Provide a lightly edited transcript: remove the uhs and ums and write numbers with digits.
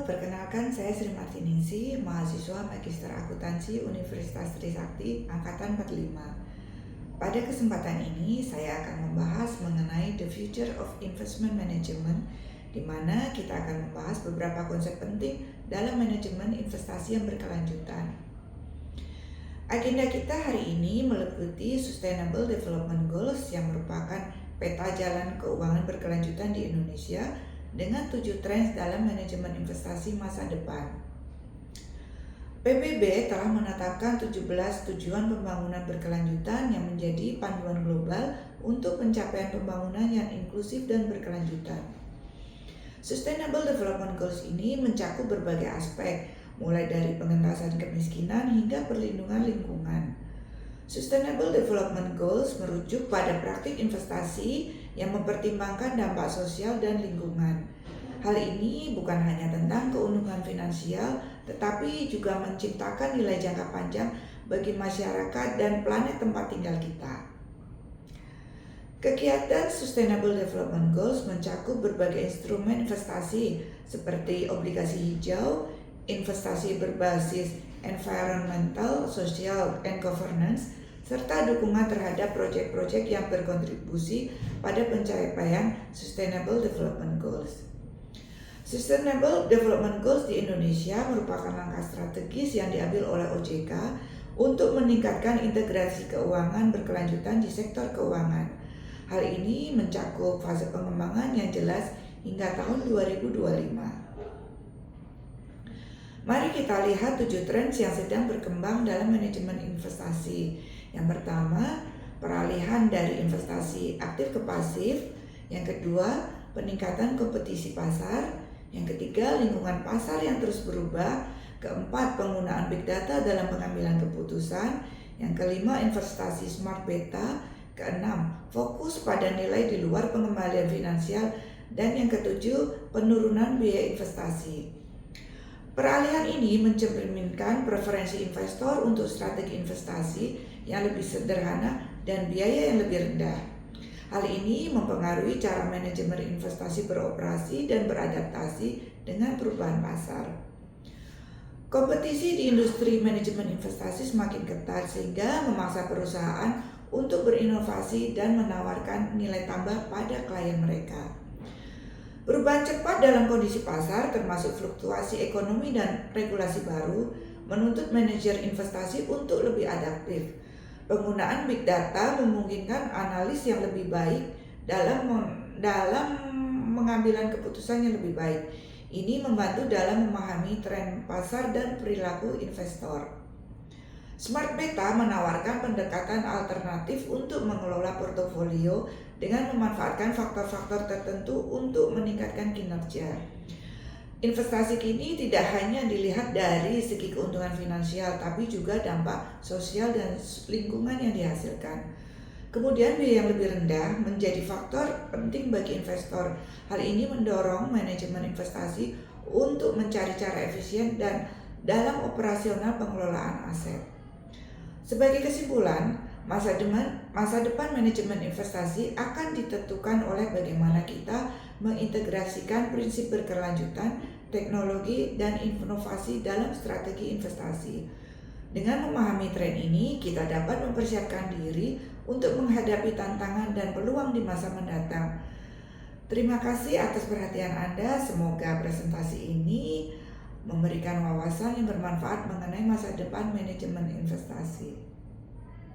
perkenalkan saya Sri Martiningsih, mahasiswa Magister Akuntansi Universitas Trisakti Angkatan 45. Pada kesempatan ini saya akan membahas mengenai the future of investment management, di mana kita akan membahas beberapa konsep penting dalam manajemen investasi yang berkelanjutan. Agenda kita hari ini meliputi Sustainable Development Goals yang merupakan peta jalan keuangan berkelanjutan di Indonesia dengan 7 trends dalam manajemen investasi masa depan. PBB telah menetapkan 17 tujuan pembangunan berkelanjutan yang menjadi panduan global untuk pencapaian pembangunan yang inklusif dan berkelanjutan. Sustainable Development Goals ini mencakup berbagai aspek, mulai dari pengentasan kemiskinan hingga perlindungan lingkungan. Sustainable Development Goals merujuk pada praktik investasi yang mempertimbangkan dampak sosial dan lingkungan. Hal ini bukan hanya tentang keuntungan finansial, tetapi juga menciptakan nilai jangka panjang bagi masyarakat dan planet tempat tinggal kita. Kegiatan Sustainable Development Goals mencakup berbagai instrumen investasi seperti obligasi hijau, investasi berbasis environmental, social, and governance, serta dukungan terhadap proyek-proyek yang berkontribusi pada pencapaian Sustainable Development Goals. Sustainable Development Goals di Indonesia merupakan langkah strategis yang diambil oleh OJK untuk meningkatkan integrasi keuangan berkelanjutan di sektor keuangan. Hal ini mencakup fase pengembangan yang jelas hingga tahun 2025. Mari kita lihat 7 trends yang sedang berkembang dalam manajemen investasi. Yang pertama, peralihan dari investasi aktif ke pasif. Yang kedua, peningkatan kompetisi pasar. Yang ketiga, lingkungan pasar yang terus berubah. Keempat, penggunaan big data dalam pengambilan keputusan. Yang kelima, investasi smart beta. Keenam, fokus pada nilai di luar pengembalian finansial. Dan yang ketujuh, penurunan biaya investasi. Peralihan ini mencerminkan preferensi investor untuk strategi investasi yang lebih sederhana dan biaya yang lebih rendah. Hal ini mempengaruhi cara manajemen investasi beroperasi dan beradaptasi dengan perubahan pasar. Kompetisi di industri manajemen investasi semakin ketat sehingga memaksa perusahaan untuk berinovasi dan menawarkan nilai tambah pada klien mereka. Perubahan cepat dalam kondisi pasar termasuk fluktuasi ekonomi dan regulasi baru menuntut manajer investasi untuk lebih adaptif. Penggunaan big data memungkinkan analis yang lebih baik dalam mengambilan keputusan yang lebih baik. Ini membantu dalam memahami tren pasar dan perilaku investor. Smart Beta menawarkan pendekatan alternatif untuk mengelola portofolio dengan memanfaatkan faktor-faktor tertentu untuk meningkatkan kinerja. Investasi kini tidak hanya dilihat dari segi keuntungan finansial, tapi juga dampak sosial dan lingkungan yang dihasilkan. Kemudian biaya yang lebih rendah menjadi faktor penting bagi investor. Hal ini mendorong manajemen investasi untuk mencari cara efisien dan dalam operasional pengelolaan aset. Sebagai kesimpulan, masa depan manajemen investasi akan ditentukan oleh bagaimana kita mengintegrasikan prinsip berkelanjutan, teknologi, dan inovasi dalam strategi investasi. Dengan memahami tren ini, kita dapat mempersiapkan diri untuk menghadapi tantangan dan peluang di masa mendatang. Terima kasih atas perhatian Anda. Semoga presentasi ini memberikan wawasan yang bermanfaat mengenai masa depan manajemen investasi.